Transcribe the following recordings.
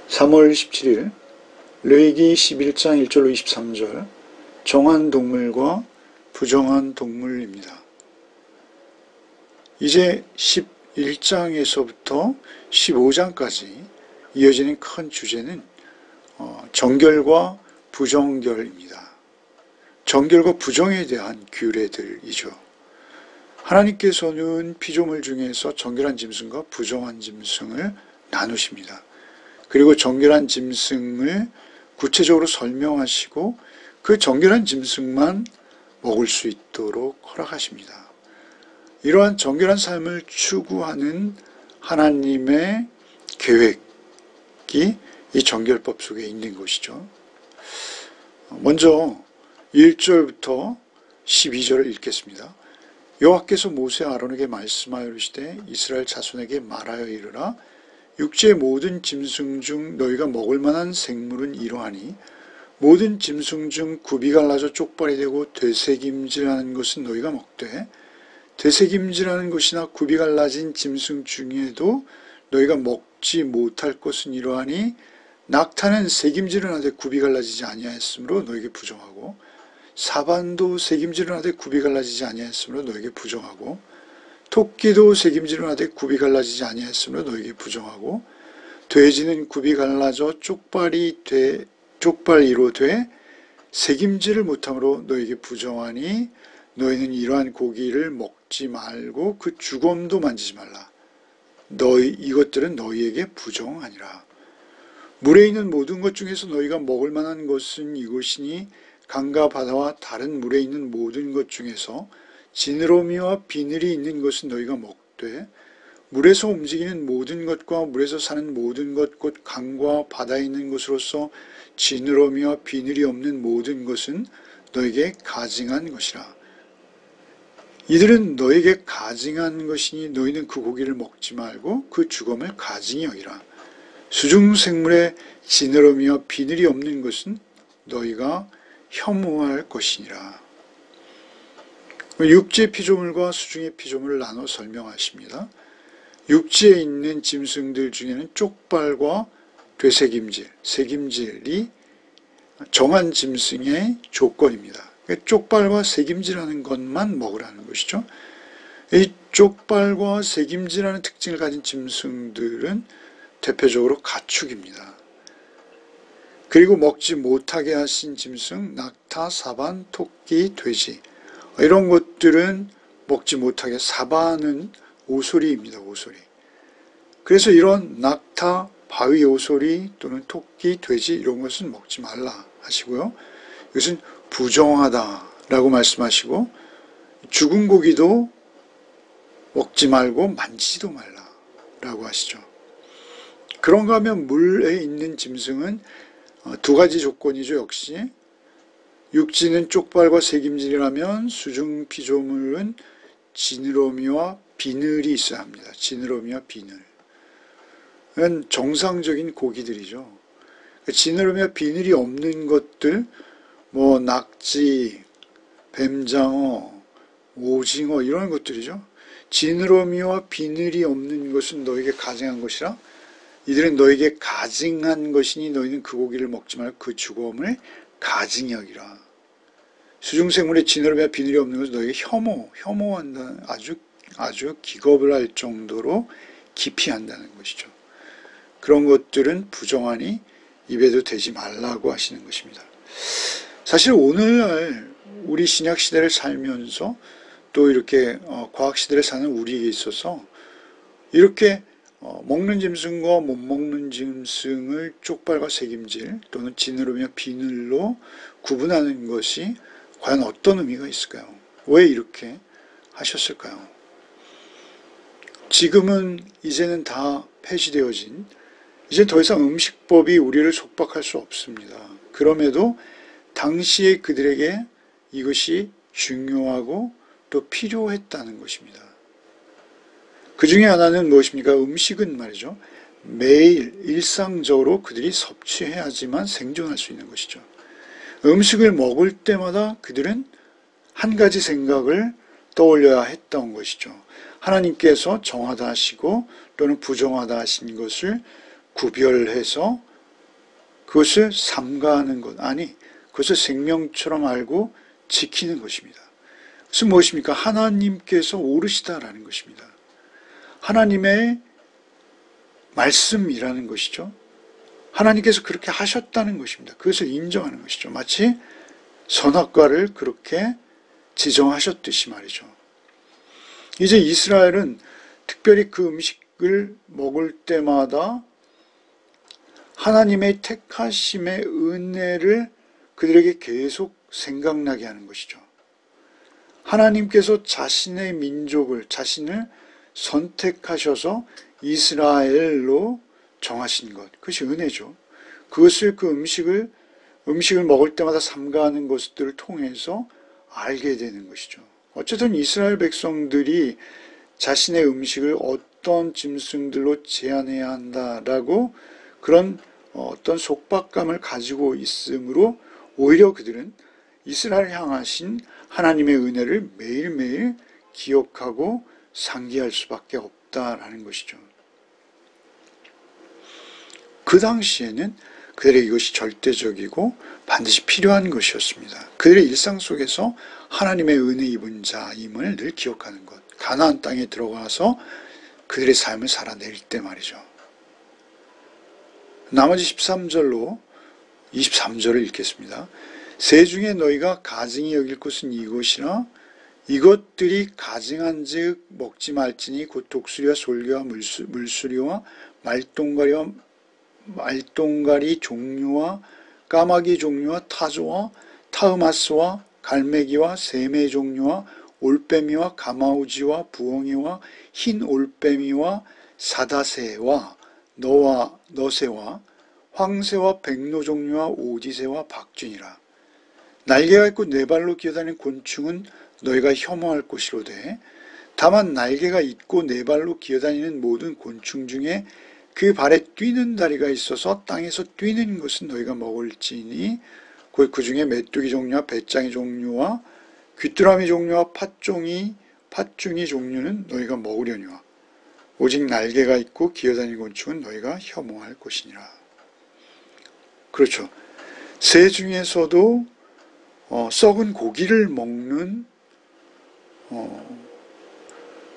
3월 17일 레위기 11장 1절로 23절 정한 동물과 부정한 동물입니다. 이제 11장에서부터 15장까지 이어지는 큰 주제는 정결과 부정결입니다. 정결과 부정에 대한 규례들이죠. 하나님께서는 피조물 중에서 정결한 짐승과 부정한 짐승을 나누십니다. 그리고 정결한 짐승을 구체적으로 설명하시고 그 정결한 짐승만 먹을 수 있도록 허락하십니다. 이러한 정결한 삶을 추구하는 하나님의 계획이 이 정결법 속에 있는 것이죠. 먼저 1절부터 12절을 읽겠습니다. 여호와께서 모세 아론에게 말씀하여 이르시되 이스라엘 자손에게 말하여 이르라. 육지의 모든 짐승 중 너희가 먹을 만한 생물은 이러하니 모든 짐승 중 굽이 갈라져 쪽발이 되고 되새김질하는 것은 너희가 먹되 되새김질하는 것이나 굽이 갈라진 짐승 중에도 너희가 먹지 못할 것은 이러하니 낙타는 새김질을 하되 굽이 갈라지지 아니하였으므로 너희에게 부정하고 사반도 새김질을 하되 굽이 갈라지지 아니하였으므로 너희에게 부정하고 토끼도 새김질을 하되 굽이 갈라지지 아니하였으므로 너희에게 부정하고 돼지는 굽이 갈라져 쪽발이로 돼 새김질을 못함으로 너희에게 부정하니 너희는 이러한 고기를 먹지 말고 그 주검도 만지지 말라. 이것들은 너희에게 부정하니라. 물에 있는 모든 것 중에서 너희가 먹을 만한 것은 이것이니 강과 바다와 다른 물에 있는 모든 것 중에서 지느러미와 비늘이 있는 것은 너희가 먹되 물에서 움직이는 모든 것과 물에서 사는 모든 것 곧 강과 바다에 있는 것으로서 지느러미와 비늘이 없는 모든 것은 너희에게 가증한 것이라. 이들은 너희에게 가증한 것이니 너희는 그 고기를 먹지 말고 그 주검을 가증히 여기라. 수중생물에 지느러미와 비늘이 없는 것은 너희가 혐오할 것이니라. 육지의 피조물과 수중의 피조물을 나눠 설명하십니다. 육지에 있는 짐승들 중에는 쪽발과 되새김질, 새김질이 정한 짐승의 조건입니다. 쪽발과 새김질하는 것만 먹으라는 것이죠. 이 쪽발과 새김질하는 특징을 가진 짐승들은 대표적으로 가축입니다. 그리고 먹지 못하게 하신 짐승, 낙타, 사반, 토끼, 돼지 이런 것들은 먹지 못하게. 사반은 오소리입니다. 오소리. 그래서 이런 낙타, 바위 오소리 또는 토끼, 돼지 이런 것은 먹지 말라 하시고요. 이것은 부정하다라고 말씀하시고 죽은 고기도 먹지 말고 만지지도 말라라고 하시죠. 그런가 하면 물에 있는 짐승은 두 가지 조건이죠. 역시 육지는 쪽발과 새김질이라면 수중 피조물은 지느러미와 비늘이 있어야 합니다. 지느러미와 비늘. 이건 정상적인 고기들이죠. 지느러미와 비늘이 없는 것들, 낙지, 뱀장어, 오징어 이런 것들이죠. 지느러미와 비늘이 없는 것은 너에게 가증한 것이라. 이들은 너에게 가증한 것이니 너희는 그 고기를 먹지 말고 그 주검을 가증히 여기라. 수중생물의 지느러미와 비늘이 없는 것은 너에게 혐오한다는 아주 기겁을 할 정도로 기피한다는 것이죠. 그런 것들은 부정하니 입에도 대지 말라고 하시는 것입니다. 사실 오늘날 우리 신약 시대를 살면서 또 이렇게 과학 시대를 사는 우리에게 있어서 이렇게 먹는 짐승과 못 먹는 짐승을 쪽발과 새김질 또는 지느러미와 비늘로 구분하는 것이 과연 어떤 의미가 있을까요? 왜 이렇게 하셨을까요? 지금은 이제는 다 폐지되어진 이제 더 이상 음식법이 우리를 속박할 수 없습니다. 그럼에도 당시에 그들에게 이것이 중요하고 또 필요했다는 것입니다. 그 중에 하나는 무엇입니까? 음식은 말이죠. 매일 일상적으로 그들이 섭취해야지만 생존할 수 있는 것이죠. 음식을 먹을 때마다 그들은 한 가지 생각을 떠올려야 했던 것이죠. 하나님께서 정하다 하시고 또는 부정하다 하신 것을 구별해서 그것을 삼가하는 것, 아니 그것을 생명처럼 알고 지키는 것입니다. 그것은 무엇입니까? 하나님께서 옳으시다라는 것입니다. 하나님의 말씀이라는 것이죠. 하나님께서 그렇게 하셨다는 것입니다. 그것을 인정하는 것이죠. 마치 선악과를 그렇게 지정하셨듯이 말이죠. 이제 이스라엘은 특별히 그 음식을 먹을 때마다 하나님의 택하심의 은혜를 그들에게 계속 생각나게 하는 것이죠. 하나님께서 자신의 민족을, 자신을 선택하셔서 이스라엘로 정하신 것, 그것이 은혜죠. 그것을 그 음식을 먹을 때마다 삼가하는 것들을 통해서 알게 되는 것이죠. 어쨌든 이스라엘 백성들이 자신의 음식을 어떤 짐승들로 제한해야 한다라고 그런 어떤 속박감을 가지고 있으므로 오히려 그들은 이스라엘을 향하신 하나님의 은혜를 매일매일 기억하고 상기할 수밖에 없다라는 것이죠. 그 당시에는 그들의 이것이 절대적이고 반드시 필요한 것이었습니다. 그들의 일상 속에서 하나님의 은혜 입은 자임을 늘 기억하는 것. 가나안 땅에 들어가서 그들의 삶을 살아낼 때 말이죠. 나머지 13절로 23절을 읽겠습니다. 새 중에 너희가 가증히 여길 것은 이것이나 이것들이 가증한 즉 먹지 말지니 곧 독수리와 솔개와 물수리와 말동가리 종류와 까마귀 종류와 타조와 타흐마스와 갈매기와 새매 종류와 올빼미와 가마우지와 부엉이와 흰 올빼미와 사다새와 너새와 황새와 백로 종류와 오디새와 박쥐니라. 날개가 있고 네 발로 기어다니는 곤충은 너희가 혐오할 것이로되 다만 날개가 있고 네 발로 기어다니는 모든 곤충 중에 그 발에 뛰는 다리가 있어서 땅에서 뛰는 것은 너희가 먹을지니 곧 그 중에 메뚜기 종류와 배짱이 종류와 귀뚜라미 종류와 팥중이 종류는 너희가 먹으려니와 오직 날개가 있고 기어다니는 곤충은 너희가 혐오할 것이니라. 그렇죠. 새 중에서도 썩은 고기를 먹는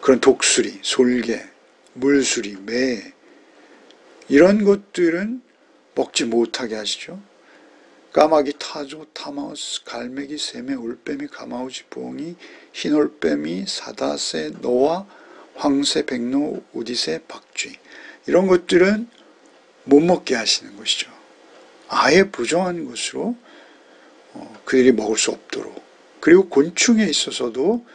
그런 독수리, 솔개, 물수리, 매 이런 것들은 먹지 못하게 하시죠. 까마귀, 타조, 타마우스, 갈매기, 새매, 올빼미, 가마우지, 부엉이, 흰올빼미, 사다새, 너와 황새, 백로, 오디새, 박쥐 이런 것들은 못 먹게 하시는 것이죠. 아예 부정한 것으로 그들이 먹을 수 없도록. 그리고 곤충에 있어서도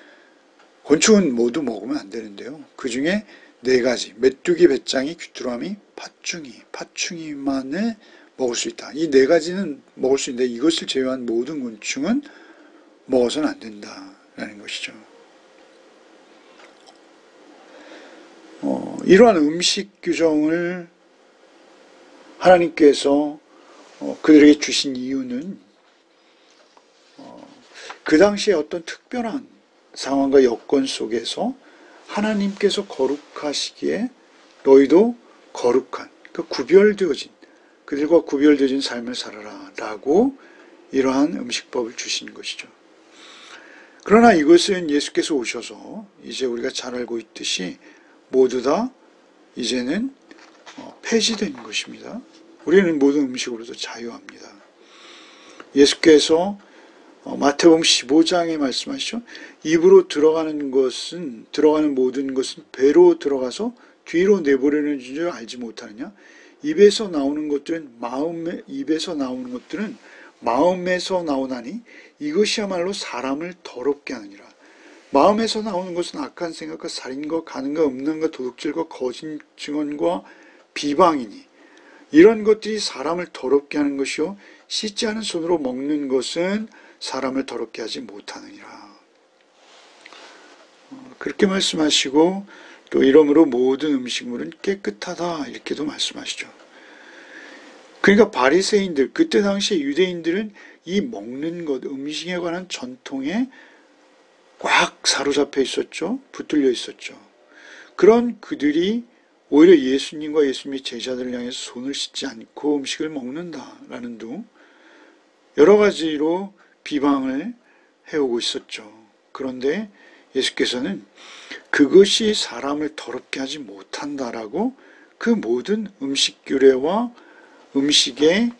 곤충은 모두 먹으면 안 되는데요. 그 중에 네 가지, 메뚜기, 배짱이, 귀뚜라미, 팥충이만을 먹을 수 있다. 이 네 가지는 먹을 수 있는데 이것을 제외한 모든 곤충은 먹어서는 안 된다라는 것이죠. 이러한 음식 규정을 하나님께서 그들에게 주신 이유는 그 당시에 어떤 특별한 상황과 여건 속에서 하나님께서 거룩하시기에 너희도 거룩한, 그러니까 그들과 구별되어진 삶을 살아라 라고 이러한 음식법을 주신 것이죠. 그러나 이것은 예수께서 오셔서 이제 우리가 잘 알고 있듯이 모두 다 이제는 폐지된 것입니다. 우리는 모든 음식으로도 자유합니다. 예수께서 마태복음 15장에 말씀하시죠. 입으로 들어가는 모든 것은 배로 들어가서 뒤로 내보내는 줄 알지 못하느냐? 입에서 나오는 것들은 마음에서 나오나니 이것이야말로 사람을 더럽게 하느니라. 마음에서 나오는 것은 악한 생각과 살인과 간음과 음란과 도둑질과 거짓 증언과 비방이니 이런 것들이 사람을 더럽게 하는 것이요 씻지 않은 손으로 먹는 것은 사람을 더럽게 하지 못하느니라. 그렇게 말씀하시고 또 이러므로 모든 음식물은 깨끗하다 이렇게도 말씀하시죠. 그러니까 바리새인들, 그때 당시에 유대인들은 이 먹는 것, 음식에 관한 전통에 꽉 사로잡혀 있었죠. 붙들려 있었죠. 그런 그들이 오히려 예수님과 예수님의 제자들을 향해서 손을 씻지 않고 음식을 먹는다라는 등 여러 가지로 비방을 해오고 있었죠. 그런데 예수께서는 그것이 사람을 더럽게 하지 못한다라고 그 모든 음식 규례와 음식의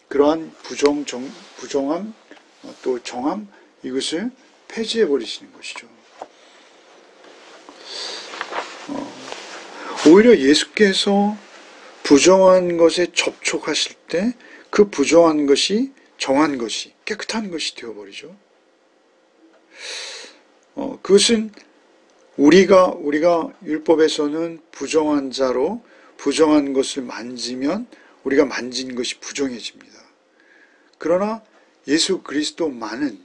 그러한 부정함 또 정함 이것을 폐지해 버리시는 것이죠. 오히려 예수께서 부정한 것에 접촉하실 때 그 부정한 것이 정한 것이 깨끗한 것이 되어버리죠. 그것은 우리가 율법에서는 부정한 자로 부정한 것을 만지면 우리가 만진 것이 부정해집니다. 그러나 예수 그리스도만은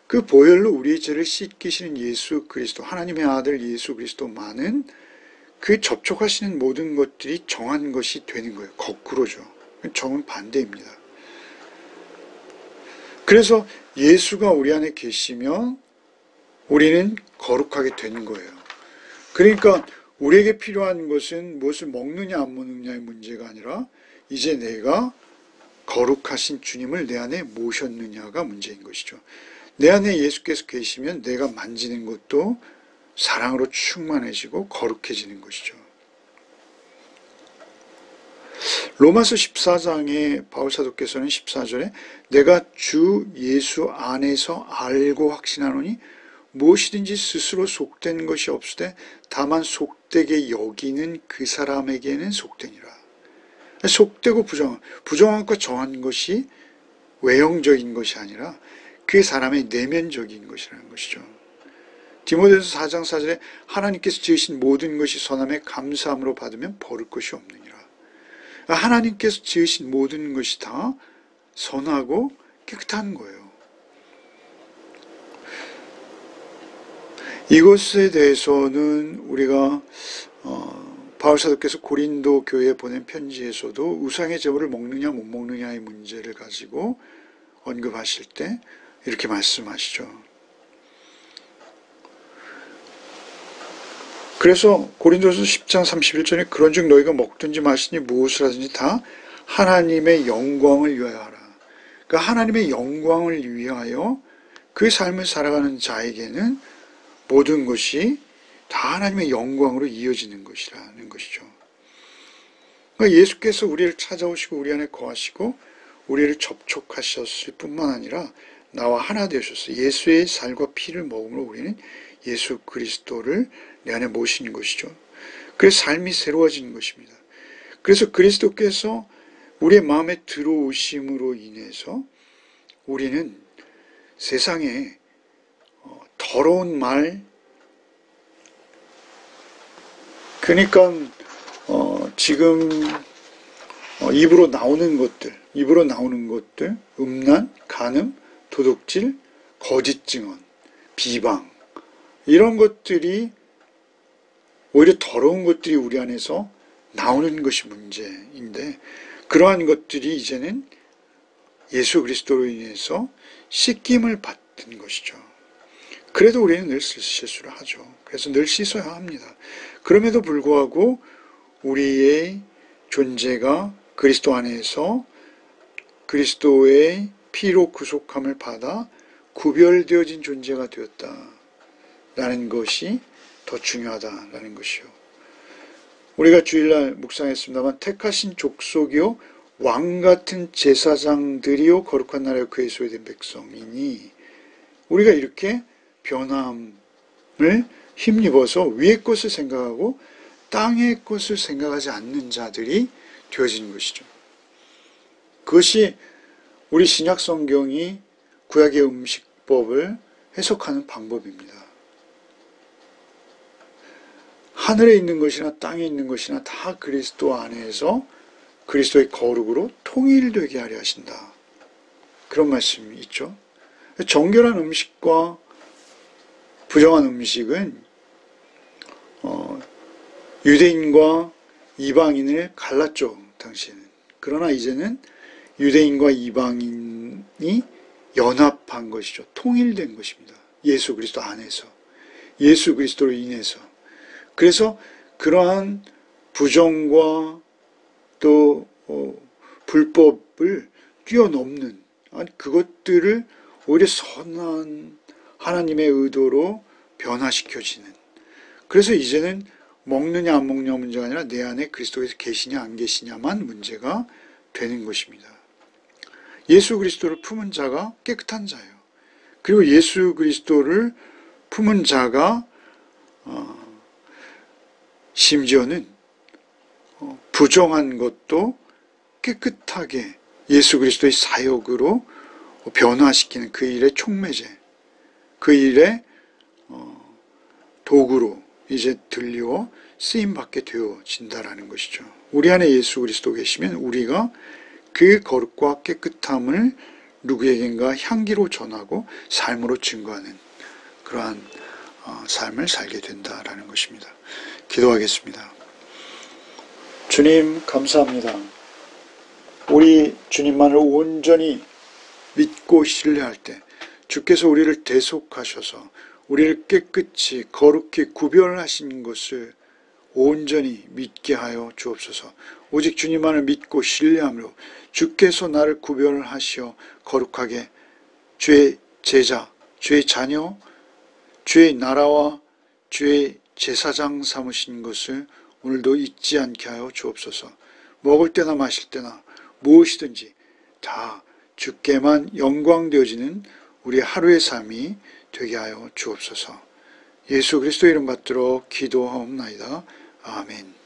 그 보혈로 우리의 죄를 씻기시는 예수 그리스도, 하나님의 아들 예수 그리스도만은 그 접촉하시는 모든 것들이 정한 것이 되는 거예요. 거꾸로죠. 정은 반대입니다. 그래서 예수가 우리 안에 계시면 우리는 거룩하게 되는 거예요. 그러니까 우리에게 필요한 것은 무엇을 먹느냐 안 먹느냐의 문제가 아니라 이제 내가 거룩하신 주님을 내 안에 모셨느냐가 문제인 것이죠. 내 안에 예수께서 계시면 내가 만지는 것도 사랑으로 충만해지고 거룩해지는 것이죠. 로마서 14장에 바울사도께서는 14절에 내가 주 예수 안에서 알고 확신하노니 무엇이든지 스스로 속된 것이 없으되 다만 속되게 여기는 그 사람에게는 속되니라. 속되고 부정한 것과 정한 것이 외형적인 것이 아니라 그 사람의 내면적인 것이라는 것이죠. 디모데후서 4장 4절에 하나님께서 지으신 모든 것이 선함에 감사함으로 받으면 버릴 것이 없느니라. 하나님께서 지으신 모든 것이 다 선하고 깨끗한 거예요. 이것에 대해서는 우리가 바울사도께서 고린도 교회에 보낸 편지에서도 우상의 제물을 먹느냐 못 먹느냐의 문제를 가지고 언급하실 때 이렇게 말씀하시죠. 그래서 고린도서 10장 31절에 그런즉 너희가 먹든지 마시니 무엇을 하든지 다 하나님의 영광을 위하여 하라. 그러니까 하나님의 영광을 위하여 그 삶을 살아가는 자에게는 모든 것이 다 하나님의 영광으로 이어지는 것이라는 것이죠. 그러니까 예수께서 우리를 찾아오시고 우리 안에 거하시고 우리를 접촉하셨을 뿐만 아니라 나와 하나 되셨어요. 예수의 살과 피를 먹음으로 우리는 예수 그리스도를 내 안에 모시는 것이죠. 그래서 삶이 새로워지는 것입니다. 그래서 그리스도께서 우리의 마음에 들어오심으로 인해서 우리는 세상에 더러운 말, 그러니까 지금 입으로 나오는 것들, 음란, 간음, 도둑질, 거짓 증언, 비방 이런 것들이 오히려 더러운 것들이 우리 안에서 나오는 것이 문제인데 그러한 것들이 이제는 예수 그리스도로 인해서 씻김을 받는 것이죠. 그래도 우리는 늘 실수를 하죠. 그래서 늘 씻어야 합니다. 그럼에도 불구하고 우리의 존재가 그리스도 안에서 그리스도의 피로 구속함을 받아 구별되어진 존재가 되었다라는 것이 더 중요하다라는 것이요. 우리가 주일날 묵상했습니다만 택하신 족속이요 왕같은 제사장들이요 거룩한 나라요 그의 소유된 백성이니 우리가 이렇게 변함을 힘입어서 위의 것을 생각하고 땅의 것을 생각하지 않는 자들이 되어진 것이죠. 그것이 우리 신약 성경이 구약의 음식법을 해석하는 방법입니다. 하늘에 있는 것이나 땅에 있는 것이나 다 그리스도 안에서 그리스도의 거룩으로 통일되게 하려 하신다. 그런 말씀이 있죠. 정결한 음식과 부정한 음식은 유대인과 이방인을 갈랐죠. 당시에는. 그러나 이제는 유대인과 이방인이 연합한 것이죠. 통일된 것입니다. 예수 그리스도 안에서. 예수 그리스도로 인해서. 그래서 그러한 부정과 또 불법을 뛰어넘는, 그것들을 오히려 선한 하나님의 의도로 변화시켜지는, 그래서 이제는 먹느냐 안 먹느냐 문제가 아니라 내 안에 그리스도께서 계시냐 안 계시냐만 문제가 되는 것입니다. 예수 그리스도를 품은 자가 깨끗한 자예요. 그리고 예수 그리스도를 품은 자가 심지어는 부정한 것도 깨끗하게 예수 그리스도의 사역으로 변화시키는 그 일의 촉매제, 그 일의 도구로 이제 들려 쓰임받게 되어진다라는 것이죠. 우리 안에 예수 그리스도 계시면 우리가 그 거룩과 깨끗함을 누구에겐가 향기로 전하고 삶으로 증거하는 그러한 삶을 살게 된다라는 것입니다. 기도하겠습니다. 주님 감사합니다. 우리 주님만을 온전히 믿고 신뢰할 때 주께서 우리를 대속하셔서 우리를 깨끗이 거룩히 구별하신 것을 온전히 믿게 하여 주옵소서. 오직 주님만을 믿고 신뢰함으로 주께서 나를 구별하시어 거룩하게 주의 제자, 주의 자녀, 주의 나라와 주의 제사장 삼으신 것을 오늘도 잊지 않게 하여 주옵소서. 먹을 때나 마실 때나 무엇이든지 다 주께만 영광되어지는 우리 하루의 삶이 되게 하여 주옵소서. 예수 그리스도 이름 받들어 기도하옵나이다. 아멘.